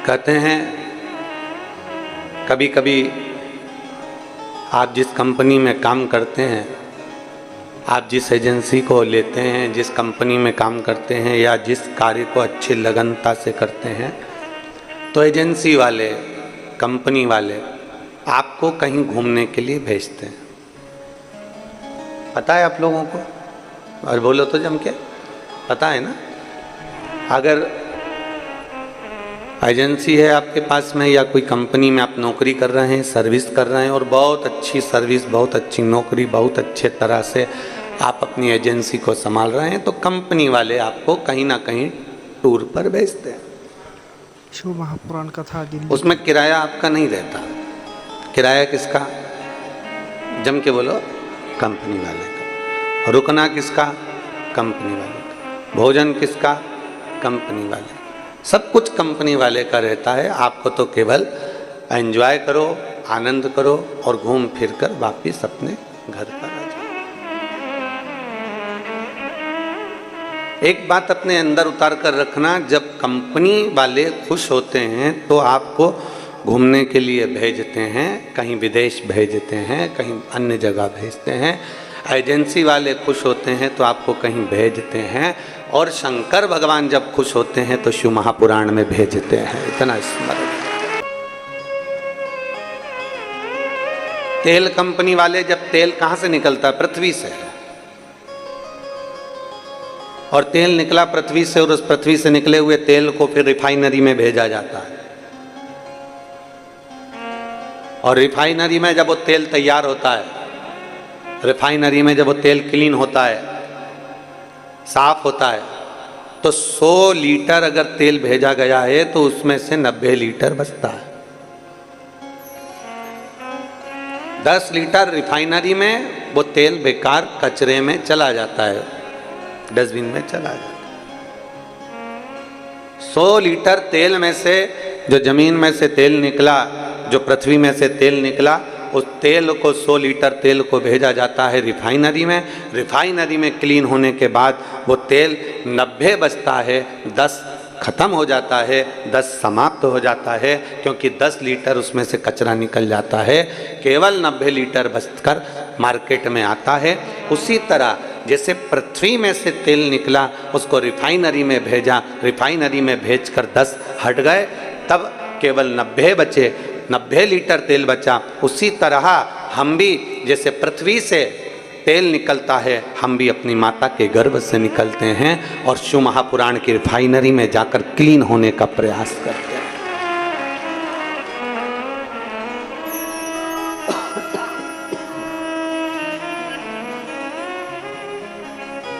कहते हैं कभी कभी आप जिस कंपनी में काम करते हैं, आप जिस एजेंसी को लेते हैं, जिस कंपनी में काम करते हैं या जिस कार्य को अच्छी लगनता से करते हैं, तो एजेंसी वाले, कंपनी वाले आपको कहीं घूमने के लिए भेजते हैं। पता है आप लोगों को? और बोलो तो जम के, पता है ना? अगर एजेंसी है आपके पास में या कोई कंपनी में आप नौकरी कर रहे हैं, सर्विस कर रहे हैं और बहुत अच्छी सर्विस, बहुत अच्छी नौकरी, बहुत अच्छे तरह से आप अपनी एजेंसी को संभाल रहे हैं, तो कंपनी वाले आपको कहीं ना कहीं टूर पर भेजते हैं। शिव महापुराण कथा उसमें किराया आपका नहीं रहता। किराया किसका? जम के बोलो, कंपनी वाले का। रुकना किसका? कंपनी वाले का। भोजन किसका? कंपनी वाले का। सब कुछ कंपनी वाले का रहता है। आपको तो केवल एंजॉय करो, आनंद करो और घूम फिर कर वापिस अपने घर पर आ जाओ। एक बात अपने अंदर उतार कर रखना, जब कंपनी वाले खुश होते हैं तो आपको घूमने के लिए भेजते हैं, कहीं विदेश भेजते हैं, कहीं अन्य जगह भेजते हैं। एजेंसी वाले खुश होते हैं तो आपको कहीं भेजते हैं, और शंकर भगवान जब खुश होते हैं तो शिव महापुराण में भेजते हैं। इतना स्मरण। तेल कंपनी वाले, जब तेल कहां से निकलता है? पृथ्वी से। और तेल निकला पृथ्वी से, और उस पृथ्वी से निकले हुए तेल को फिर रिफाइनरी में भेजा जाता है। और रिफाइनरी में जब वो तेल तैयार होता है, रिफाइनरी में जब वो तेल क्लीन होता है, साफ होता है, तो 100 लीटर अगर तेल भेजा गया है तो उसमें से 90 लीटर बचता है। 10 लीटर रिफाइनरी में वो तेल बेकार कचरे में चला जाता है, डस्टबिन में चला जाता है। 100 लीटर तेल में से जो जमीन में से तेल निकला, जो पृथ्वी में से तेल निकला, उस तेल को 100 लीटर तेल को भेजा जाता है रिफाइनरी में। रिफाइनरी में क्लीन होने के बाद वो तेल 90 बचता है, 10 खत्म हो जाता है, 10 समाप्त हो जाता है, क्योंकि 10 लीटर उसमें से कचरा निकल जाता है। केवल 90 लीटर बचकर मार्केट में आता है। उसी तरह जैसे पृथ्वी में से तेल निकला, उसको रिफाइनरी में भेजा, रिफाइनरी में भेजकर 10 हट गए, तब केवल 90 बचे, 90 लीटर तेल बचा। उसी तरह हम भी जैसे पृथ्वी से तेल निकलता है, हम भी अपनी माता के गर्भ से निकलते हैं और शिव महापुराण की रिफाइनरी में जाकर क्लीन होने का प्रयास करते हैं।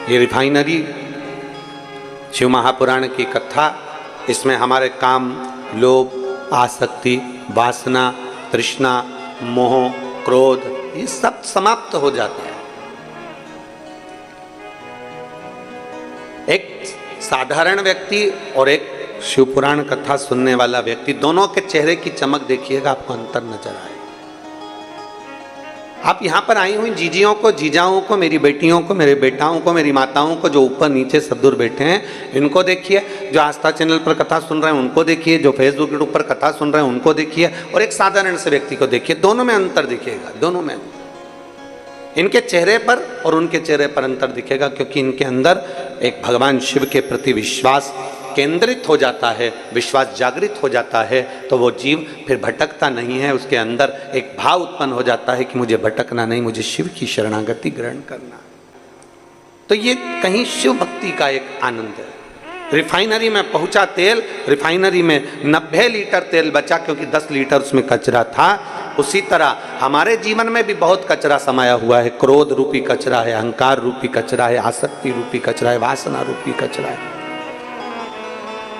ये रिफाइनरी शिव महापुराण की कथा, इसमें हमारे काम, लोभ, आसक्ति, वासना, तृष्णा, मोह, क्रोध, ये सब समाप्त हो जाता है। एक साधारण व्यक्ति और एक शिवपुराण कथा सुनने वाला व्यक्ति, दोनों के चेहरे की चमक देखिएगा, आपको अंतर नजर आए। आप यहाँ पर आई हुई जीजियों को, जीजाओं को, मेरी बेटियों को, मेरे बेटाओं को, मेरी माताओं को, जो ऊपर नीचे सब दूर बैठे हैं, इनको देखिए। जो आस्था चैनल पर कथा सुन रहे हैं उनको देखिए, जो फेसबुक यूट्यूब पर कथा सुन रहे हैं उनको देखिए, और एक साधारण से व्यक्ति को देखिए। दोनों में अंतर दिखेगा, दोनों में। इनके चेहरे पर और उनके चेहरे पर अंतर दिखेगा, क्योंकि इनके अंदर एक भगवान शिव के प्रति विश्वास केंद्रित हो जाता है, विश्वास जागृत हो जाता है, तो वो जीव फिर भटकता नहीं है। उसके अंदर एक भाव उत्पन्न हो जाता है कि मुझे भटकना नहीं, मुझे शिव की शरणागति ग्रहण करना। तो ये कहीं शिव भक्ति का एक आनंद है। रिफाइनरी में पहुंचा तेल, रिफाइनरी में 90 लीटर तेल बचा, क्योंकि 10 लीटर उसमें कचरा था। उसी तरह हमारे जीवन में भी बहुत कचरा समाया हुआ है। क्रोध रूपी कचरा है, अहंकार रूपी कचरा है, आसक्ति रूपी कचरा है, वासना रूपी कचरा है,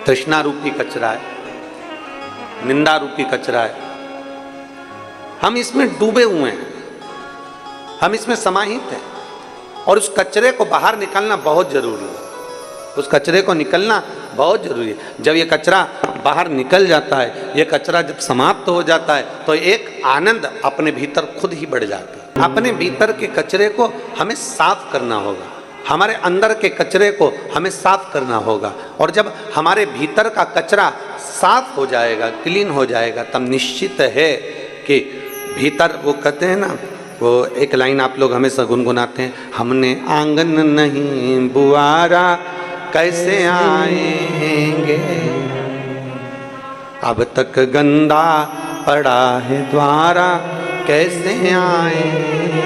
तृष्णा रूपी कचरा है, निंदा रूपी कचरा है। हम इसमें डूबे हुए हैं, हम इसमें समाहित हैं, और उस कचरे को बाहर निकालना बहुत जरूरी है। उस कचरे को निकलना बहुत जरूरी है। जब ये कचरा बाहर निकल जाता है, ये कचरा जब समाप्त हो जाता है, तो एक आनंद अपने भीतर खुद ही बढ़ जाता है। अपने भीतर के कचरे को हमें साफ करना होगा, हमारे अंदर के कचरे को हमें साफ करना होगा। और जब हमारे भीतर का कचरा साफ हो जाएगा, क्लीन हो जाएगा, तब निश्चित है कि भीतर वो कहते हैं ना, वो एक लाइन आप लोग हमेशा गुनगुनाते हैं, हमने आंगन नहीं बुआरा कैसे आएंगे, अब तक गंदा पड़ा है द्वारा कैसे आएंगे।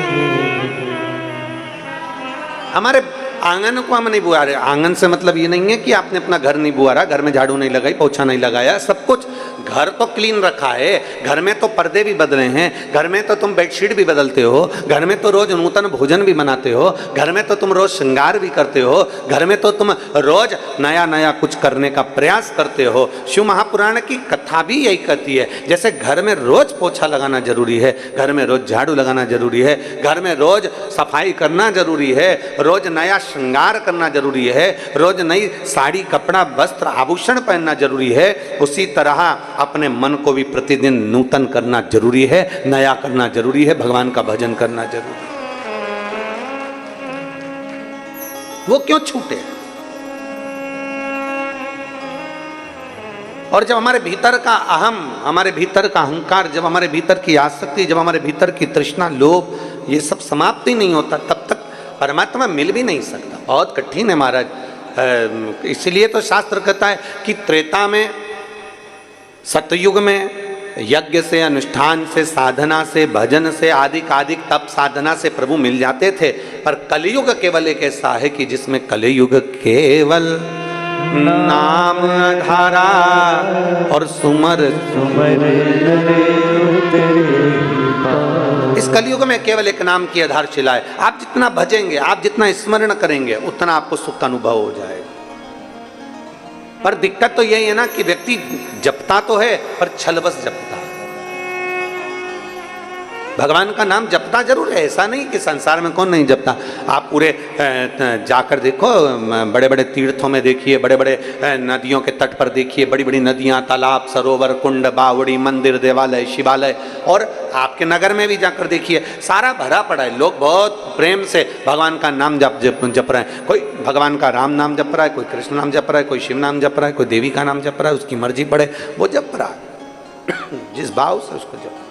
हमारे आंगन को हम नहीं बुआ रहे। आंगन से मतलब ये नहीं है कि आपने अपना घर नहीं बुआ रहा, घर में झाड़ू नहीं लगाई, पोछा नहीं लगाया, सब कुछ घर तो क्लीन रखा है। घर में तो पर्दे भी बदले हैं, घर में तो तुम बेडशीट भी बदलते हो, घर में तो रोज नूतन भोजन भी बनाते हो, घर में तो तुम रोज श्रृंगार भी करते हो, घर में तो तुम रोज नया नया कुछ करने का प्रयास करते हो। शिव महापुराण की कथा भी यही कहती है, जैसे घर में रोज पोछा लगाना जरूरी है, घर में रोज झाड़ू लगाना जरूरी है, घर में रोज सफाई करना जरूरी है, रोज नया श्रृंगार करना जरूरी है, रोज नई साड़ी कपड़ा वस्त्र आभूषण पहनना जरूरी है, उसी तरह अपने मन को भी प्रतिदिन नूतन करना जरूरी है, नया करना जरूरी है, भगवान का भजन करना जरूरी है। वो क्यों छूटे? और जब हमारे भीतर का अहम, हमारे भीतर का अहंकार, जब हमारे भीतर की आसक्ति, जब हमारे भीतर की तृष्णा, लोभ, ये सब समाप्त ही नहीं होता, तब तक परमात्मा मिल भी नहीं सकता। बहुत कठिन है महाराज। इसलिए तो शास्त्र कहता है कि त्रेता में, सतयुग में यज्ञ से, अनुष्ठान से, साधना से, भजन से, आदिक आदिक तप साधना से प्रभु मिल जाते थे। पर कलयुग केवल एक ऐसा है कि जिसमें कलयुग केवल नाम धारा और सुमर इस कलयुग में केवल एक नाम की आधारशिला है। आप जितना भजेंगे, आप जितना स्मरण करेंगे, उतना आपको सुख का अनुभव हो जाएगा। पर दिक्कत तो यही है ना कि व्यक्ति जपता तो है पर छलबस जपता है। भगवान का नाम जपता जरूर है, ऐसा नहीं कि संसार में कौन नहीं जपता। आप पूरे जाकर देखो, बड़े बड़े तीर्थों में देखिए, बड़े बड़े नदियों के तट पर देखिए, बड़ी बड़ी नदियाँ, तालाब, सरोवर, कुंड, बावड़ी, मंदिर, देवालय, शिवालय, और आपके नगर में भी जाकर देखिए, सारा भरा पड़ा है। लोग बहुत प्रेम से भगवान का नाम जप रहे हैं। कोई भगवान का राम नाम जप रहा है, कोई कृष्ण नाम जप रहा है, कोई शिव नाम जप रहा है, कोई देवी का नाम जप रहा है, उसकी मर्जी पड़े वो जप रहा है, जिस भाव से उसको जप।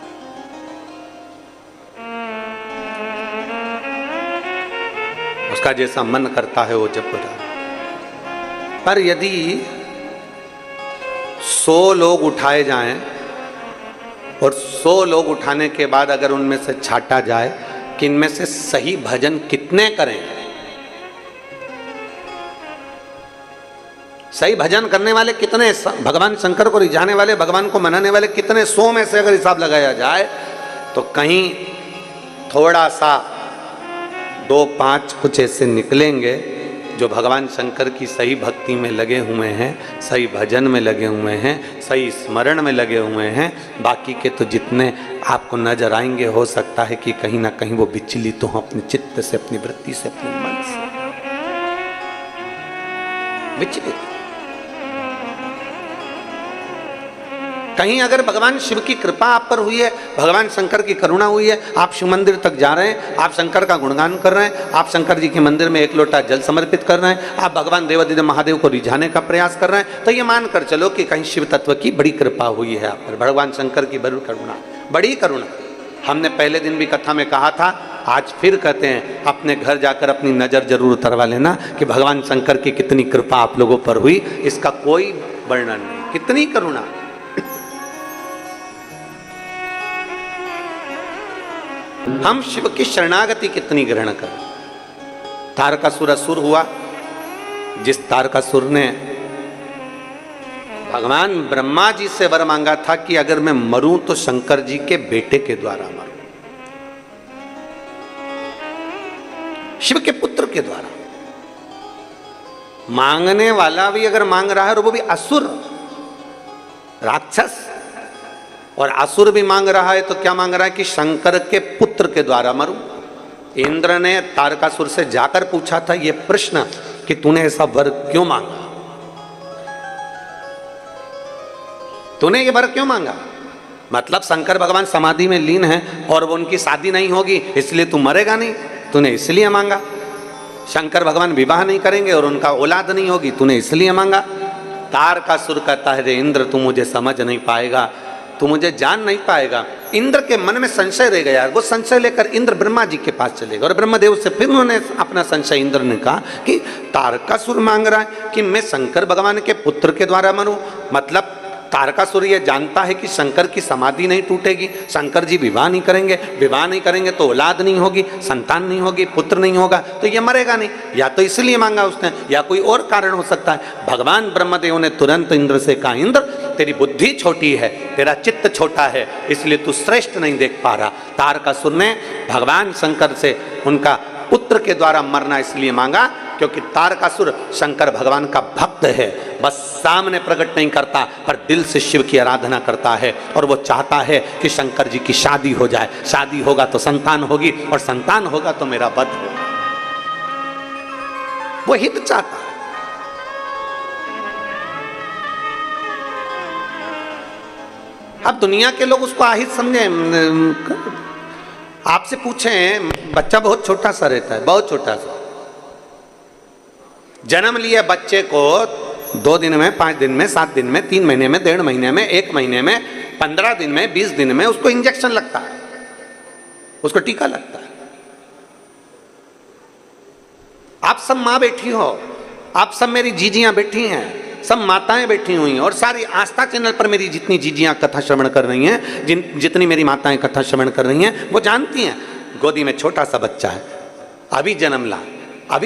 उसका जैसा मन करता है वो जप रहा है। पर यदि 100 लोग उठाए जाएं और 100 लोग उठाने के बाद अगर उनमें से छांटा जाए कि इनमें से सही भजन कितने करें, सही भजन करने वाले कितने, भगवान शंकर को रिझाने वाले, भगवान को मनाने वाले कितने, 100 में से अगर हिसाब लगाया जाए तो कहीं थोड़ा सा 2-5 कुछ ऐसे निकलेंगे जो भगवान शंकर की सही भक्ति में लगे हुए हैं, सही भजन में लगे हुए हैं, सही स्मरण में लगे हुए हैं। बाकी के तो जितने आपको नजर आएंगे, हो सकता है कि कहीं ना कहीं वो विचलित हो अपने चित्त से, अपनी वृत्ति से, अपने मन से विचलित। कहीं अगर भगवान शिव की कृपा आप पर हुई है, भगवान शंकर की करुणा हुई है, आप शिव मंदिर तक जा रहे हैं, आप शंकर का गुणगान कर रहे हैं, आप शंकर जी के मंदिर में 1 लोटा जल समर्पित कर रहे हैं, आप भगवान देवादिदेव महादेव को रिझाने का प्रयास कर रहे हैं, तो ये मान कर चलो कि कहीं शिव तत्व की बड़ी कृपा हुई है आप पर, भगवान शंकर की बड़ी करुणा, बड़ी करुणा। हमने पहले दिन भी कथा में कहा था, आज फिर कहते हैं, अपने घर जाकर अपनी नज़र जरूर उतरवा लेना कि भगवान शंकर की कितनी कृपा आप लोगों पर हुई, इसका कोई वर्णन नहीं, कितनी करुणा। हम शिव की शरणागति कितनी ग्रहण करें। तारकासुर असुर हुआ, जिस तारकासुर ने भगवान ब्रह्मा जी से वर मांगा था कि अगर मैं मरूं तो शंकर जी के बेटे के द्वारा मरूं, शिव के पुत्र के द्वारा। मांगने वाला भी अगर मांग रहा है और वो भी असुर, राक्षस, और असुर भी मांग रहा है, तो क्या मांग रहा है कि शंकर के पुत्र के द्वारा मरूं। इंद्र ने तारकासुर से जाकर पूछा था ये प्रश्न कि तूने ऐसा वर क्यों मांगा, तूने ये वर क्यों मांगा। मतलब शंकर भगवान समाधि में लीन है और वो उनकी शादी नहीं होगी, इसलिए तू मरेगा नहीं, तूने इसलिए मांगा। शंकर भगवान विवाह नहीं करेंगे और उनका औलाद नहीं होगी, तूने इसलिए मांगा। तारकासुर कहता है, रे इंद्र तू मुझे समझ नहीं पाएगा, तू मुझे जान नहीं पाएगा। इंद्र के मन में संशय रह गया। वो संशय लेकर इंद्र ब्रह्मा जी के पास चले गए और ब्रह्मदेव से फिर उन्होंने अपना संशय, इंद्र ने कहा कि तारकासुर मांग रहा है कि मैं शंकर भगवान के पुत्र के द्वारा मरूं। मतलब तारकासुर ये जानता है कि शंकर की समाधि नहीं टूटेगी, शंकर जी विवाह नहीं करेंगे, विवाह नहीं करेंगे तो औलाद नहीं होगी, संतान नहीं होगी, पुत्र नहीं होगा, तो ये मरेगा नहीं। या तो इसलिए मांगा उसने, या कोई और कारण हो सकता है। भगवान ब्रह्मदेव ने तुरंत इंद्र से कहा, इंद्र तेरी बुद्धि छोटी है, तेरा चित्त छोटा है, इसलिए तू श्रेष्ठ नहीं देख पा रहा। तारकासुर ने भगवान शंकर से उनका पुत्र के द्वारा मरना इसलिए मांगा क्योंकि तारकासुर शंकर भगवान का भक्त है, बस सामने प्रकट नहीं करता पर दिल से शिव की आराधना करता है और वो चाहता है कि शंकर जी की शादी हो जाए, शादी होगा तो संतान होगी और संतान होगा तो मेरा वध होगा। वो हित चाहता है। अब दुनिया के लोग उसको आहित समझे। आपसे पूछें, बच्चा बहुत छोटा सा रहता है, बहुत छोटा सा, जन्म लिया बच्चे को 2 दिन में, 5 दिन में, 7 दिन में, 3 महीने में, 1.5 महीने में, 1 महीने में, 15 दिन में, 20 दिन में उसको इंजेक्शन लगता है, उसको टीका लगता है। आप सब माँ बैठी हो, आप सब मेरी जीजियां बैठी हैं, सब माताएं बैठी हुई हैं और सारी आस्था चैनल पर मेरी जितनी जीजियां कथा श्रवण कर रही हैं, जितनी मेरी माताएं कथा श्रवण कर रही हैं, वो जानती हैं गोदी में छोटा सा बच्चा है, अभी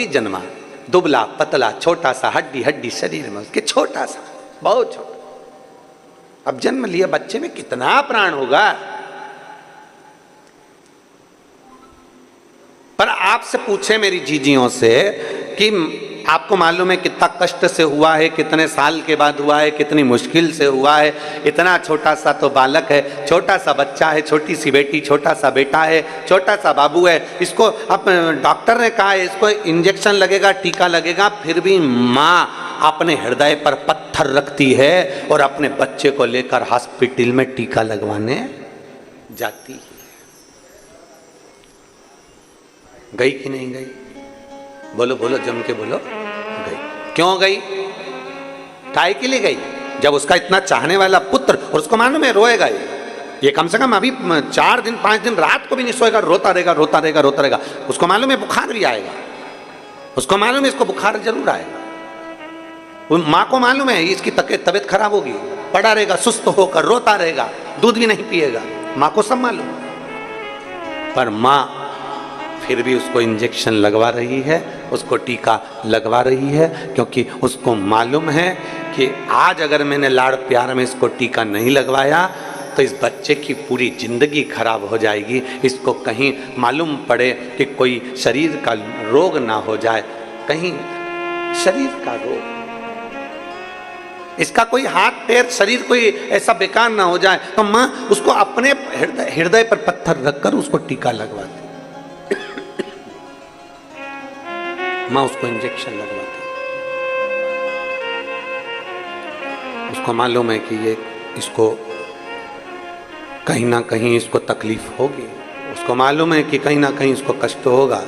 जन्मा, दुबला पतला छोटा सा, हड्डी हड्डी शरीर में उसके, छोटा सा, बहुत छोटा। अब जन्म लिया बच्चे में कितना प्राण होगा। पर आपसे पूछे मेरी जीजियों से कि आपको मालूम है कितना कष्ट से हुआ है, कितने साल के बाद हुआ है, कितनी मुश्किल से हुआ है। इतना छोटा सा तो बालक है, छोटा सा बच्चा है, छोटी सी बेटी, छोटा सा बेटा है, छोटा सा बाबू है। इसको अब डॉक्टर ने कहा है इसको इंजेक्शन लगेगा, टीका लगेगा, फिर भी माँ अपने हृदय पर पत्थर रखती है और अपने बच्चे को लेकर हॉस्पिटल में टीका लगवाने जाती है। गई कि नहीं गई? बोलो बोलो, जम के बोलो। गई। क्यों गई? काहे के लिए गई? जब उसका इतना चाहने वाला पुत्र, और उसको मालूम है रोएगा ये कम से कम अभी 4 दिन 5 दिन रात को भी नहीं सोएगा, रोता रहेगा रोता रहेगा रोता रहेगा। उसको मालूम है बुखार भी आएगा, उसको मालूम है इसको बुखार जरूर आएगा। माँ को मालूम है इसकी तबीयत खराब होगी, पड़ा रहेगा सुस्त होकर, रोता रहेगा, दूध भी नहीं पिएगा, माँ को सब मालूम। पर माँ फिर भी उसको इंजेक्शन लगवा रही है, उसको टीका लगवा रही है, क्योंकि उसको मालूम है कि आज अगर मैंने लाड़ प्यार में इसको टीका नहीं लगवाया तो इस बच्चे की पूरी जिंदगी खराब हो जाएगी। इसको कहीं मालूम पड़े कि कोई शरीर का रोग ना हो जाए, कहीं शरीर का रोग, इसका कोई हाथ पैर शरीर कोई ऐसा बेकार ना हो जाए, तो माँ उसको अपने हृदय पर पत्थर रखकर उसको टीका लगवाती, माँ उसको इंजेक्शन लगवाती। उसको मालूम है कि ये इसको कहीं ना कहीं इसको तकलीफ होगी, उसको मालूम है कि कहीं ना कहीं इसको कष्ट होगा,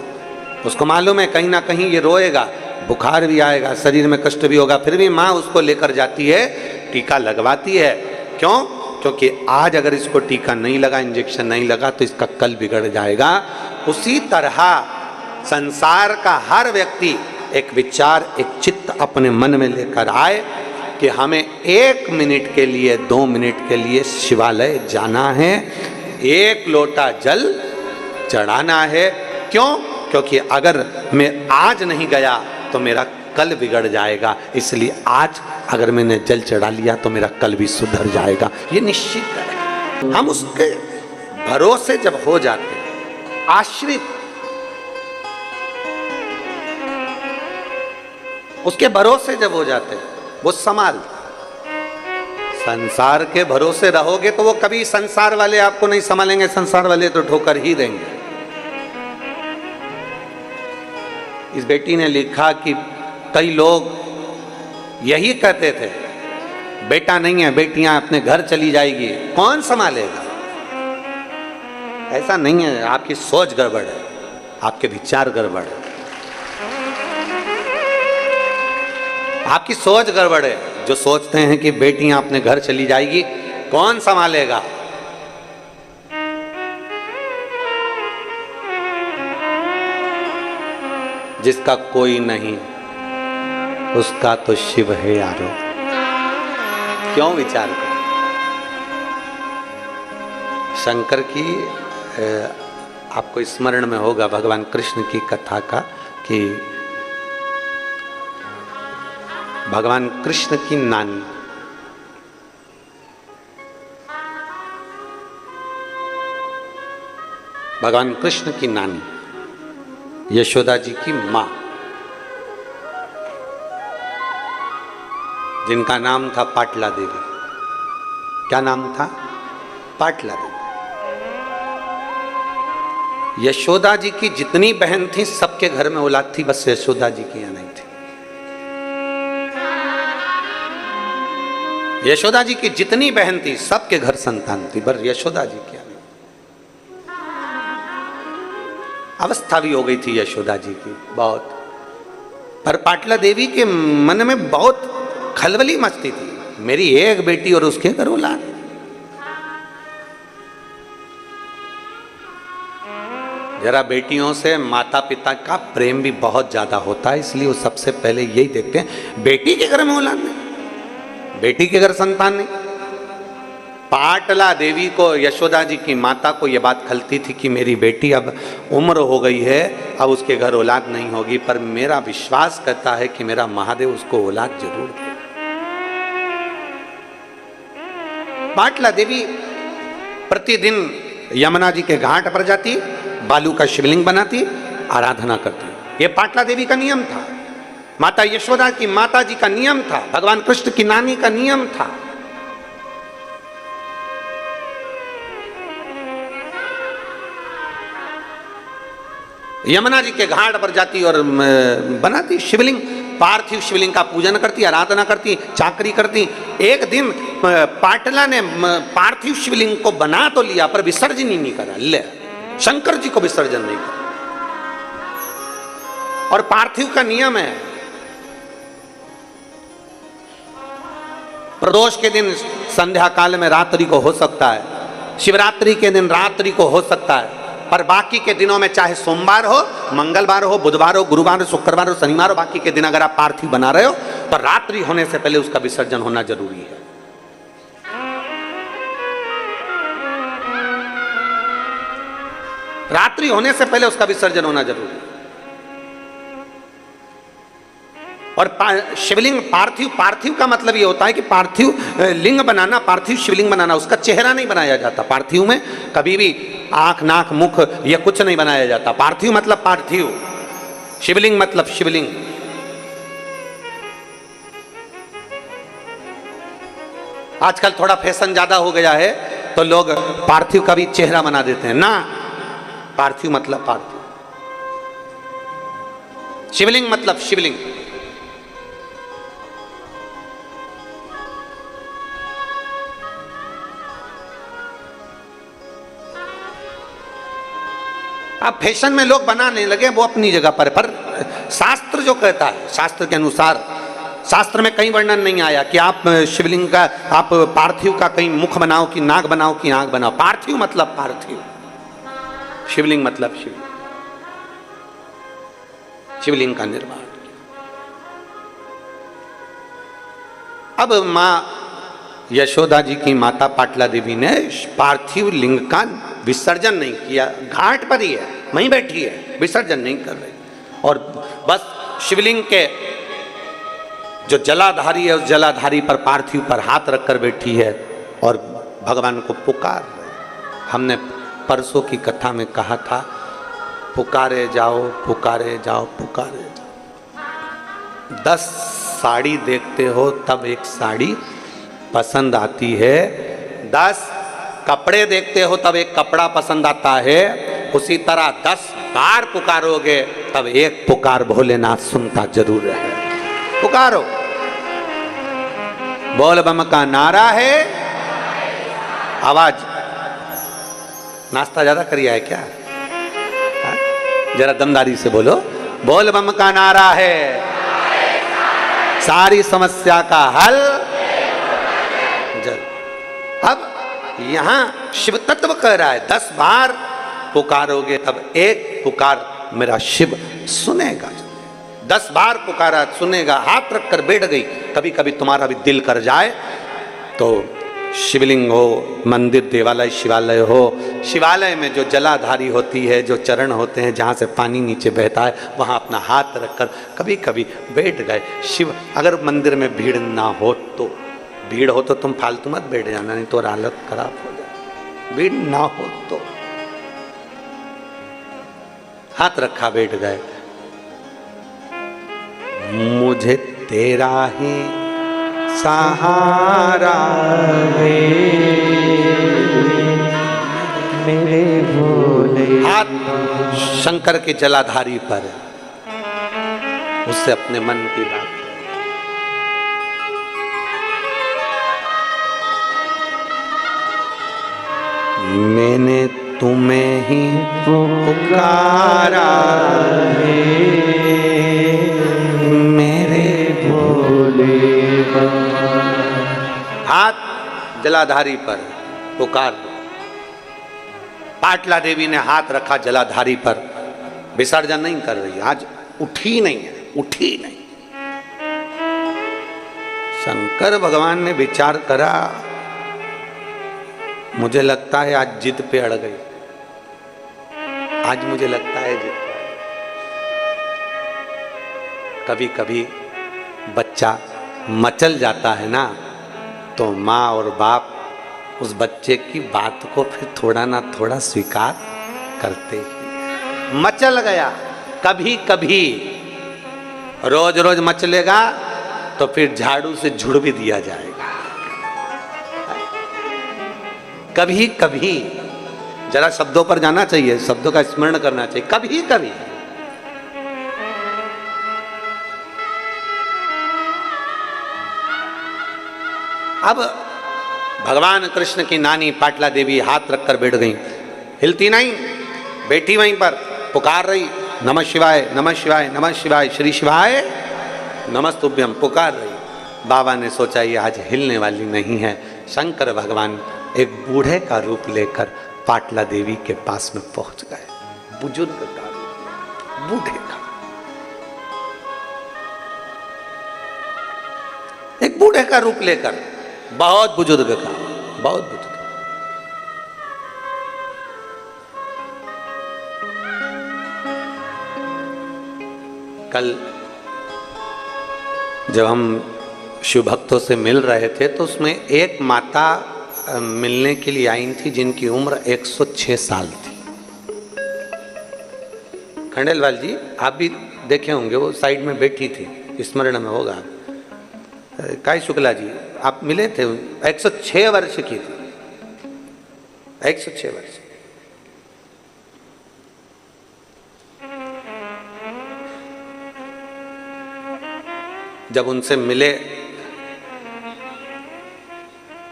उसको मालूम है कहीं ना कहीं ये रोएगा, बुखार भी आएगा, शरीर में कष्ट भी होगा, फिर भी माँ उसको लेकर जाती है, टीका लगवाती है। क्यों? क्योंकि आज अगर इसको टीका नहीं लगा, इंजेक्शन नहीं लगा तो इसका कल बिगड़ जाएगा। उसी तरह संसार का हर व्यक्ति एक विचार, एक चित्त अपने मन में लेकर आए कि हमें 1 मिनट के लिए, 2 मिनट के लिए शिवालय जाना है, 1 लोटा जल चढ़ाना है। क्यों? क्योंकि अगर मैं आज नहीं गया तो मेरा कल बिगड़ जाएगा, इसलिए आज अगर मैंने जल चढ़ा लिया तो मेरा कल भी सुधर जाएगा। ये निश्चित है। हम उसके भरोसे जब हो जाते, आश्रित, उसके भरोसे जब हो जाते, वो संभाल। संसार के भरोसे रहोगे तो वो कभी संसार वाले आपको नहीं संभालेंगे, संसार वाले तो ठोकर ही देंगे। इस बेटी ने लिखा कि कई लोग यही कहते थे, बेटा नहीं है, बेटियां अपने घर चली जाएगी, कौन संभालेगा? ऐसा नहीं है, आपकी सोच गड़बड़ है, आपके विचार गड़बड़ है, आपकी सोच गड़बड़ है। जो सोचते हैं कि बेटियां अपने घर चली जाएगी, कौन संभालेगा? जिसका कोई नहीं उसका तो शिव है यारो। क्यों विचार करो? शंकर की आपको स्मरण में होगा भगवान कृष्ण की कथा का कि भगवान कृष्ण की नानी भगवान कृष्ण की नानी यशोदा जी की मां, जिनका नाम था पाटला देवी। क्या नाम था? पाटला देवी। यशोदा जी की जितनी बहन थी सबके घर में औलाद थी, बस यशोदा जी की यहाँ नहीं थी। यशोदा जी की जितनी बहन थी सबके घर संतान थी, पर यशोदा जी की यहाँ नहीं। अवस्था भी हो गई थी यशोदा जी की बहुत, पर पाटला देवी के मन में बहुत खलबली मचती थी, मेरी एक बेटी और उसके घर औलाद। जरा बेटियों से माता पिता का प्रेम भी बहुत ज्यादा होता है, इसलिए वो सबसे पहले यही देखते हैं बेटी के घर में औलाद नहीं, बेटी के घर संतान नहीं। पाटला देवी को, यशोदा जी की माता को यह बात खलती थी कि मेरी बेटी अब उम्र हो गई है, अब उसके घर औलाद नहीं होगी, पर मेरा विश्वास करता है कि मेरा महादेव उसको औलाद जरूर दे। पाटला देवी प्रतिदिन यमुना जी के घाट पर जाती, बालू का शिवलिंग बनाती, आराधना करती। ये पाटला देवी का नियम था, माता यशोदा की माता जी का नियम था, भगवान कृष्ण की नानी का नियम था। यमुना जी के घाट पर जाती और बनाती शिवलिंग, पार्थिव शिवलिंग का पूजन करती, आराधना करती, चाकरी करती। एक दिन पाटला ने पार्थिव शिवलिंग को बना तो लिया पर विसर्जन ही नहीं करा। ले, शंकर जी को विसर्जन नहीं करा। और पार्थिव का नियम है, प्रदोष के दिन संध्या काल में रात्रि को हो सकता है, शिवरात्रि के दिन रात्रि को हो सकता है, पर बाकी के दिनों में चाहे सोमवार हो, मंगलवार हो, बुधवार हो, गुरुवार हो, शुक्रवार हो, शनिवार हो, बाकी के दिन अगर आप पार्थिव बना रहे हो तो रात्रि होने से पहले उसका विसर्जन होना जरूरी है। रात्रि होने से पहले उसका विसर्जन होना जरूरी है। और शिवलिंग पार्थिव, पार्थिव का मतलब ये होता है कि पार्थिव लिंग बनाना, पार्थिव शिवलिंग बनाना, उसका चेहरा नहीं बनाया जाता। पार्थिव में कभी भी आंख, नाक, मुख ये कुछ नहीं बनाया जाता। पार्थिव मतलब पार्थिव, शिवलिंग मतलब शिवलिंग। आजकल थोड़ा फैशन ज्यादा हो गया है तो लोग पार्थिव का भी चेहरा बना देते हैं ना, पार्थिव मतलब पार्थिव, शिवलिंग मतलब शिवलिंग। अब फैशन में लोग बनाने लगे, वो अपनी जगह पर शास्त्र जो कहता है, शास्त्र के अनुसार, शास्त्र में कहीं वर्णन नहीं आया कि आप शिवलिंग का, आप पार्थिव का कहीं मुख बनाओ कि नाक बनाओ कि आंख बनाओ। पार्थिव मतलब पार्थिव, शिवलिंग मतलब शिवलिंग, शिवलिंग का निर्माण। अब मां यशोदा जी की माता पाटला देवी ने पार्थिव लिंग का विसर्जन नहीं किया, घाट पर ही है, वहीं बैठी है, विसर्जन नहीं कर रही। और बस शिवलिंग के जो जलाधारी है उस जलाधारी पर, पार्थिव पर हाथ रखकर बैठी है और भगवान को पुकार रहे। हमने परसों की कथा में कहा था, पुकारे जाओ, पुकारे जाओ, पुकारे जाओ। 10 साड़ी देखते हो तब एक साड़ी पसंद आती है, 10 कपड़े देखते हो तब एक कपड़ा पसंद आता है। उसी तरह 10 बार पुकारोगे तब एक पुकार भोलेनाथ सुनता जरूर है। पुकारो, बोल बम का नारा है, आवाज। नाश्ता ज्यादा करिया है क्या? जरा दमदारी से बोलो, बोल बम का नारा है, सारी समस्या का हल यहां शिव तत्व कह रहा है 10 बार पुकारोगे तब एक पुकार मेरा शिव सुनेगा। 10 बार पुकारा सुनेगा। हाथ रखकर बैठ गई। कभी कभी तुम्हारा भी दिल कर जाए तो शिवलिंग हो, मंदिर देवालय शिवालय हो, शिवालय में जो जलाधारी होती है, जो चरण होते हैं जहाँ से पानी नीचे बहता है, वहाँ अपना हाथ रखकर कभी कभी बैठ गए। शिव, अगर मंदिर में भीड़ ना हो तो, भीड़ हो तो तुम फालतू मत बैठ जाना, नहीं तो हालत खराब हो जाए। भीड़ ना हो तो हाथ रखा बैठ गए। मुझे तेरा ही सहारा है मेरे भोले। हाथ शंकर के जलाधारी पर, उससे अपने मन की बात। मैंने तुम्हें ही पुकारा है मेरे भोले बाबा। हाथ जलाधारी पर पुकार दो। पाटला देवी ने हाथ रखा जलाधारी पर, विसर्जन नहीं कर रही, आज उठी नहीं है, उठी नहीं। शंकर भगवान ने विचार करा, मुझे लगता है आज जिद पे अड़ गई, आज मुझे लगता है जिद। कभी कभी बच्चा मचल जाता है ना, तो माँ और बाप उस बच्चे की बात को फिर थोड़ा ना थोड़ा स्वीकार करते ही। मचल गया, कभी कभी रोज रोज मचलेगा तो फिर झाड़ू से झुड़ भी दिया जाएगा। कभी कभी जरा शब्दों पर जाना चाहिए, शब्दों का स्मरण करना चाहिए। कभी कभी अब भगवान कृष्ण की नानी पाटला देवी हाथ रखकर बैठ गई, हिलती नहीं, बैठी वहीं पर पुकार रही, नमः शिवाय नमः शिवाय नमः शिवाय श्री शिवाय नमस्तुभ्यम पुकार रही। बाबा ने सोचा ये आज हिलने वाली नहीं है। शंकर भगवान एक बूढ़े का रूप लेकर पाटला देवी के पास में पहुंच गए। बुजुर्ग का रूप, बूढ़े का, एक बूढ़े का रूप लेकर, बहुत बुजुर्ग का, बहुत बुजुर्ग। कल जब हम शिव भक्तों से मिल रहे थे तो उसमें एक माता मिलने के लिए आई थी जिनकी उम्र 106 साल थी। खंडेलवाल जी आप भी देखे होंगे, वो साइड में बैठी थी, स्मरण में होगा। काय शुक्ला जी आप मिले थे, 106 वर्ष की थी, 106 वर्ष। जब उनसे मिले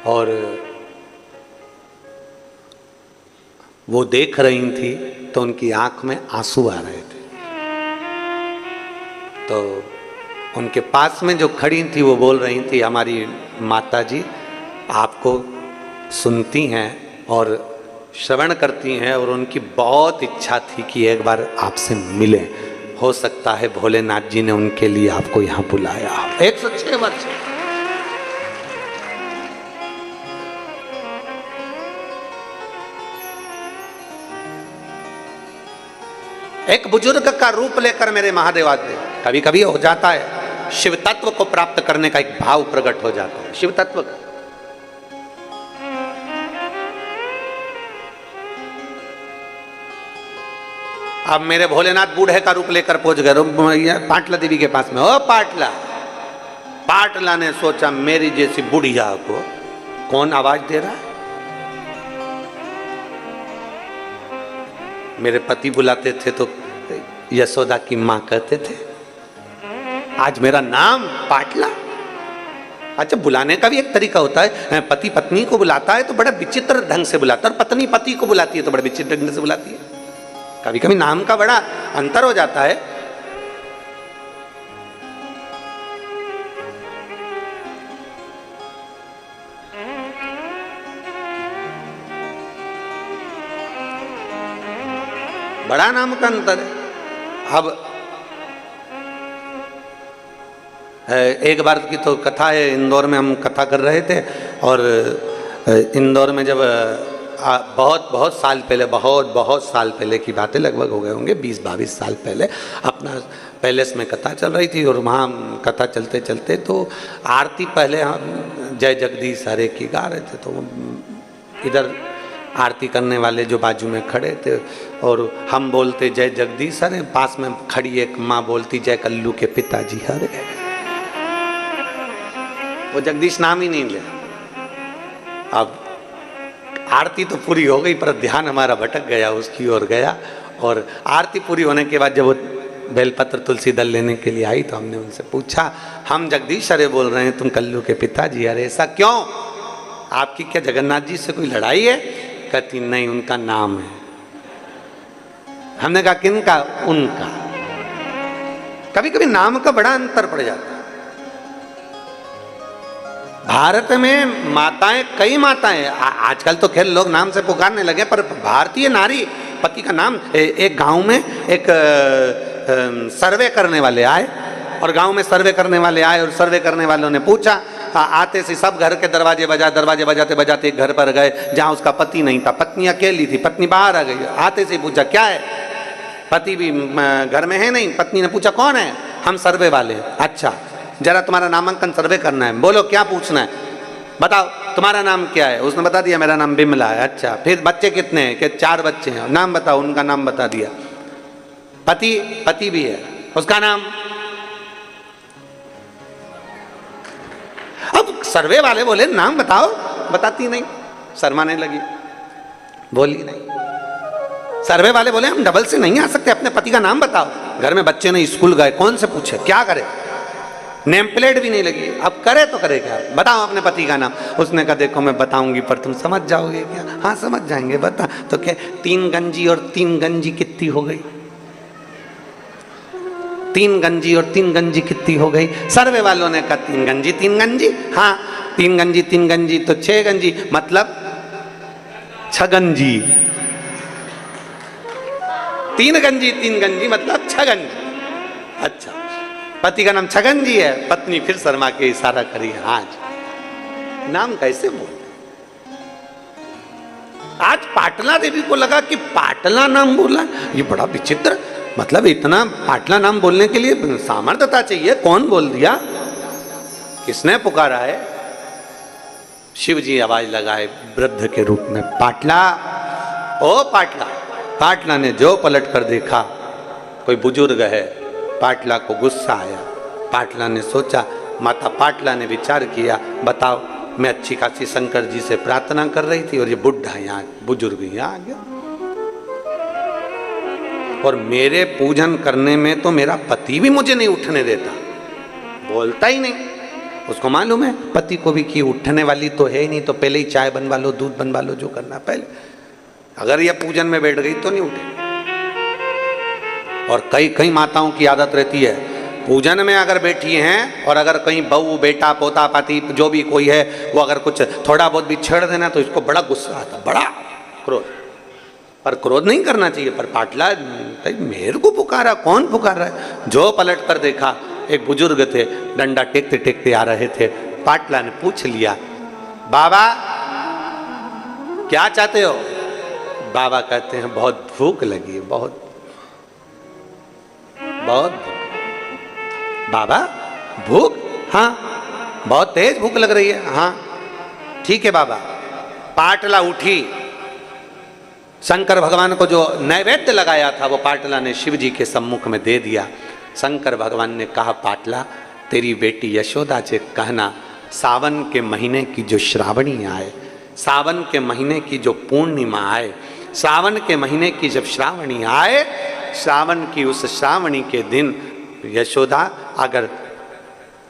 और वो देख रही थी तो उनकी आंख में आंसू आ रहे थे। तो उनके पास में जो खड़ी थी वो बोल रही थी, हमारी माता जी आपको सुनती हैं और श्रवण करती हैं और उनकी बहुत इच्छा थी कि एक बार आपसे मिलें। हो सकता है भोलेनाथ जी ने उनके लिए आपको यहाँ बुलाया। 106 वर्ष। एक बुजुर्ग का रूप लेकर मेरे महादेव आते। कभी कभी हो जाता है शिव तत्व को प्राप्त करने का एक भाव प्रकट हो जाता है, शिव तत्व का। अब मेरे भोलेनाथ बूढ़े का रूप लेकर पहुंच गए पाटला देवी के पास में। ओ पाटला, पाटला ने सोचा मेरी जैसी बुढ़िया को कौन आवाज दे रहा है। मेरे पति बुलाते थे तो यशोदा की मां कहते थे, आज मेरा नाम पाटला। अच्छा, बुलाने का भी एक तरीका होता है। पति पत्नी को बुलाता है तो बड़ा विचित्र ढंग से बुलाता है, और पत्नी पति को बुलाती है तो बड़ा विचित्र ढंग से बुलाती है। कभी कभी नाम का बड़ा अंतर हो जाता है। बड़ा नाम का अंतर है। अब एक बार की तो कथा है, इंदौर में हम कथा कर रहे थे और इंदौर में जब बहुत साल पहले, बहुत साल पहले की बातें, लगभग हो गए होंगे 20-22 साल पहले, अपना पैलेस में कथा चल रही थी और वहाँ कथा चलते चलते तो आरती पहले हम जय जगदीश हरे की गा रहे थे, तो इधर आरती करने वाले जो बाजू में खड़े थे और हम बोलते जय जगदीश हरे, पास में खड़ी एक माँ बोलती जय कल्लू के पिताजी हरे। वो जगदीश नाम ही नहीं लिया। अब आरती तो पूरी हो गई पर ध्यान हमारा भटक गया, उसकी ओर गया। और आरती पूरी होने के बाद जब वो बेलपत्र तुलसी दल लेने के लिए आई तो हमने उनसे पूछा, हम जगदीश हरे बोल रहे हैं, तुम कल्लू के पिताजी हरे, ऐसा क्यों? आपकी क्या जगन्नाथ जी से कोई लड़ाई है? कहती नहीं, उनका नाम है। हमने कहा किनका? उनका। कभी कभी नाम का बड़ा अंतर पड़ जाता है। भारत में माताएं, कई माताएं, आजकल तो खैर लोग नाम से पुकारने लगे, पर भारतीय नारी पति का नाम, एक गांव में एक सर्वे करने वाले आए और गांव में सर्वे करने वाले आए और सर्वे करने वालों ने पूछा, आते से सब घर के दरवाजे बजाते बजाते एक घर पर गए जहां उसका पति नहीं था, पत्नी अकेली थी, पत्नी बाहर आ गई। आते से पूछा क्या है? पति भी घर में है नहीं। पत्नी ने पूछा कौन है? हम सर्वे वाले। अच्छा, जरा तुम्हारा नामांकन सर्वे करना है, बोलो क्या पूछना है, बताओ तुम्हारा नाम क्या है? उसने बता दिया मेरा नाम बिमला है। अच्छा, फिर बच्चे कितने हैं? कि 4 बच्चे हैं। नाम बताओ, उनका नाम बता दिया। पति भी है, उसका नाम? अब सर्वे वाले बोले नाम बताओ, बताती नहीं, शर्माने लगी, बोली नहीं। सर्वे वाले बोले हम डबल से नहीं आ सकते, अपने पति का नाम बताओ। घर में बच्चे नहीं, स्कूल गए, कौन से पूछे, क्या करे? नेम प्लेट भी नहीं लगी, अब करे तो करे क्या? बताओ अपने पति का नाम। उसने कहा देखो मैं बताऊंगी पर तुम समझ जाओगे क्या? हाँ समझ जाएंगे, बता। तो क्या 3 गंजी और 3 गंजी कितनी हो गई? 3 गंजी और 3 गंजी कितनी हो गई? सर्वे वालों ने कहा 3 गंजी 3 गंजी। हाँ 3 गंजी 3 गंजी तो 6 गंजी, मतलब 6 गंजी। 3 गंजी 3 गंजी मतलब 6 गंजी। अच्छा, पति का नाम छगन जी है। पत्नी फिर शर्मा के इशारा करी, हाँ जी। नाम कैसे बोल? आज पाटला देवी को लगा कि पाटला नाम बोला, ये बड़ा विचित्र, मतलब इतना पाटला नाम बोलने के लिए सामर्थ्यता चाहिए। कौन बोल दिया? किसने पुकारा है? शिव जी आवाज लगाए वृद्ध के रूप में, पाटला, ओ पाटला। पाटला ने जो पलट कर देखा, कोई बुजुर्ग है। पाटला को गुस्सा आया। पाटला ने सोचा, माता पाटला ने विचार किया, बताओ मैं अच्छी खासी शंकर जी से प्रार्थना कर रही थी और ये बुढ़ा यहाँ, बुजुर्ग यहाँ आ गया और मेरे पूजन करने में तो मेरा पति भी मुझे नहीं उठने देता, बोलता ही नहीं। उसको मालूम है पति को भी कि उठने वाली तो है ही नहीं, तो पहले ही चाय बनवा लो, दूध बनवा लो, जो करना पहले। अगर ये पूजन में बैठ गई तो नहीं उठे। और कई माताओं की आदत रहती है, पूजन में अगर बैठी हैं और अगर कहीं बहू बेटा पोता पाती जो भी कोई है वो अगर कुछ थोड़ा बहुत भी छेड़ देना तो इसको बड़ा गुस्सा आता, बड़ा क्रोध। पर क्रोध नहीं करना चाहिए। पर पाटला मेरे को पुकारा, कौन पुकार रहा है? जो पलट कर देखा एक बुजुर्ग थे, डंडा टेकते टेकते आ रहे थे। पाटला ने पूछ लिया, बाबा क्या चाहते हो? बाबा कहते हैं बहुत भूख लगी है, बहुत बहुत। बाबा भूख? हाँ बहुत तेज भूख लग रही है। हाँ ठीक है बाबा। पाटला उठी, शंकर भगवान को जो नैवेद्य लगाया था वो पाटला ने शिव जी के सम्मुख में दे दिया। शंकर भगवान ने कहा, पाटला तेरी बेटी यशोदा से कहना सावन के महीने की जो श्रावणी आए, सावन के महीने की जो पूर्णिमा आए, सावन के महीने की जब श्रावणी आए, श्रावण की उस श्रावणी के दिन यशोदा अगर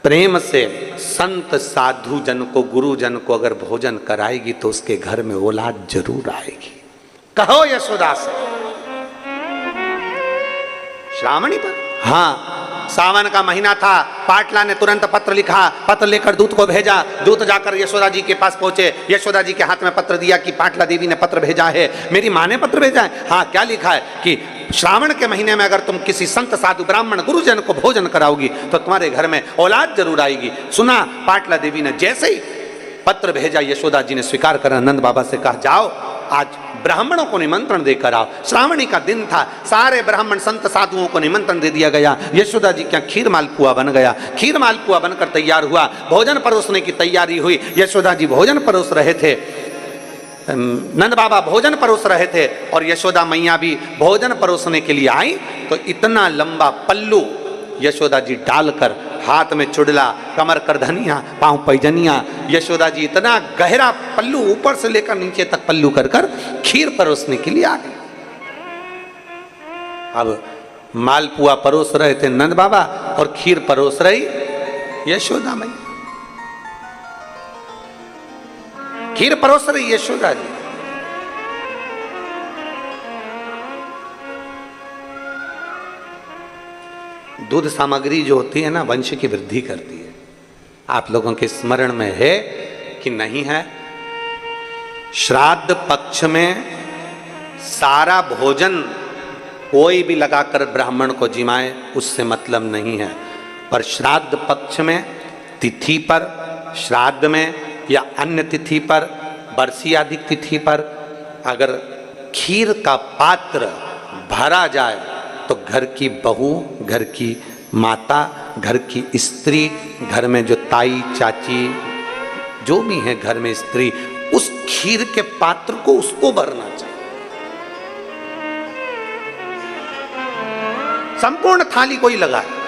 प्रेम से संत साधु जन को, गुरु जन को अगर भोजन कराएगी तो उसके घर में औलाद जरूर आएगी। कहो यशोदा से। श्रावणी पर? हाँ सावन का महीना था, पाटला ने तुरंत पत्र लिखा, पत्र लेकर दूत को भेजा, दूत जाकर यशोदा जी के पास पहुंचे, यशोदा जी के हाथ में पत्र दिया कि पाटला देवी ने पत्र भेजा है। मेरी माँ ने पत्र भेजा है? हाँ, क्या लिखा है कि श्रावण के महीने में अगर तुम किसी संत साधु ब्राह्मण गुरुजन को भोजन कराओगी तो तुम्हारे घर में औलाद जरूर आएगी। सुना, पाटला देवी ने जैसे ही पत्र भेजा, यशोदा जी ने स्वीकार कर नंद बाबा से कहा, जाओ आज ब्राह्मणों को निमंत्रण देकर आओ। श्रावणी का दिन था, सारे ब्राह्मण संत साधुओं को निमंत्रण दे दिया गया। यशोदा जी क्या खीर मालपुआ बन गया, खीर मालपुआ बनकर तैयार हुआ, भोजन परोसने की तैयारी हुई। यशोदा जी भोजन परोस रहे थे, नंद बाबा भोजन परोस रहे थे और यशोदा मैया भी भोजन परोसने के लिए आई। तो इतना लंबा पल्लू यशोदा जी डालकर, हाथ में चुड़ला, कमर करधनिया, पांव पैजनिया, यशोदा जी इतना गहरा पल्लू ऊपर से लेकर नीचे तक पल्लू कर कर खीर परोसने के लिए आ गए। अब मालपुआ परोस रहे थे नंद बाबा और खीर परोस रही यशोदा मैया। खीर परोस रही यशोदा जी। दूध सामग्री जो होती है ना, वंश की वृद्धि करती है। आप लोगों के स्मरण में है कि नहीं है? श्राद्ध पक्ष में सारा भोजन कोई भी लगाकर ब्राह्मण को जिमाए, उससे मतलब नहीं है। पर श्राद्ध पक्ष में, तिथि पर, श्राद्ध में या अन्य तिथि पर, बरसी आदि तिथि पर अगर खीर का पात्र भरा जाए तो घर की बहू, घर की माता, घर की स्त्री, घर में जो ताई चाची जो भी है घर में स्त्री, उस खीर के पात्र को उसको भरना चाहिए। संपूर्ण थाली कोई लगाए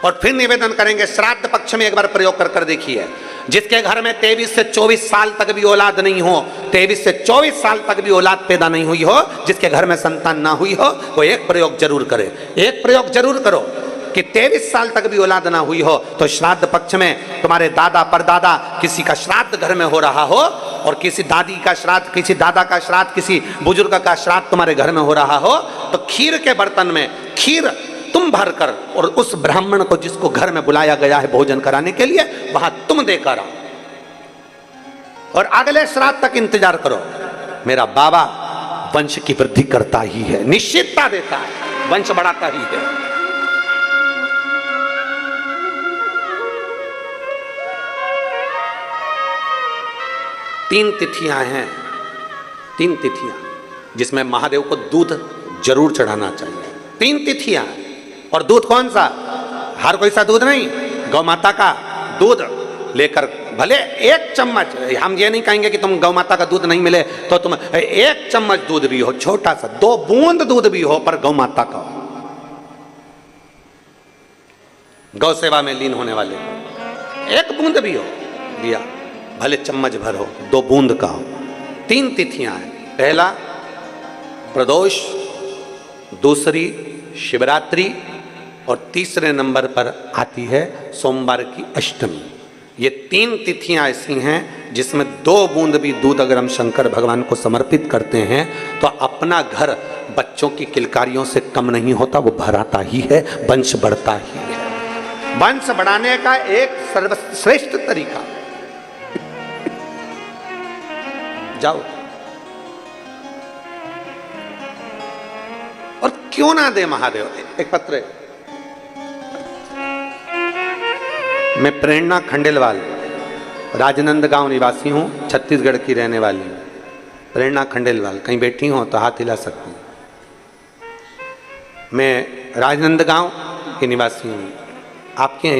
और फिर निवेदन करेंगे। श्राद्ध पक्ष में एक बार प्रयोग कर देखिए। जिसके घर में 23 से 24 साल तक भी औलाद नहीं हो, 23 से 24 साल तक भी औलाद पैदा नहीं हुई हो, जिसके घर में संतान ना हुई हो, वो एक प्रयोग जरूर करे। एक प्रयोग जरूर करो कि 23 साल तक भी औलाद ना हुई हो तो श्राद्ध पक्ष में तुम्हारे दादा परदादा किसी का श्राद्ध घर में हो रहा हो और किसी दादी का श्राद्ध, किसी दादा का श्राद्ध, किसी बुजुर्ग का श्राद्ध तुम्हारे घर में हो रहा हो तो खीर के बर्तन में खीर तुम भर कर और उस ब्राह्मण को जिसको घर में बुलाया गया है भोजन कराने के लिए, वहां तुम देकर आओ और अगले श्राद्ध तक इंतजार करो। मेरा बाबा वंश की वृद्धि करता ही है, निश्चितता देता है, वंश बढ़ाता ही है। तीन तिथियां हैं, तीन तिथियां जिसमें महादेव को दूध जरूर चढ़ाना चाहिए। तीन तिथियां, और दूध कौन सा? हर कोई सा दूध नहीं, गौ माता का दूध लेकर, भले एक चम्मच, हम ये नहीं कहेंगे कि तुम गौ माता का दूध नहीं मिले तो तुम एक चम्मच दूध भी हो, छोटा सा 2 बूंद दूध भी हो, पर गौ माता का हो, गौ सेवा में लीन होने वाले, एक बूंद भी हो दिया, भले चम्मच भर हो, 2 बूंद का हो। 3 तिथियां हैं, पहला प्रदोष, दूसरी शिवरात्रि और तीसरे नंबर पर आती है सोमवार की अष्टमी। ये 3 तिथियां ऐसी हैं जिसमें 2 बूंद भी दूध अगर हम शंकर भगवान को समर्पित करते हैं तो अपना घर बच्चों की किलकारियों से कम नहीं होता, वो भराता ही है, वंश बढ़ता ही है। वंश बढ़ाने का एक सर्वश्रेष्ठ तरीका, जाओ और क्यों ना दे महादेव एक पत्र। मैं प्रेरणा खंडेलवाल, राजनंदगांव निवासी हूं, छत्तीसगढ़ की रहने वाली हूं। प्रेरणा खंडेलवाल, कहीं बैठी हो तो हाथ हिला सकती हूं। मैं राजनंदगांव की निवासी हूं, आपके हैं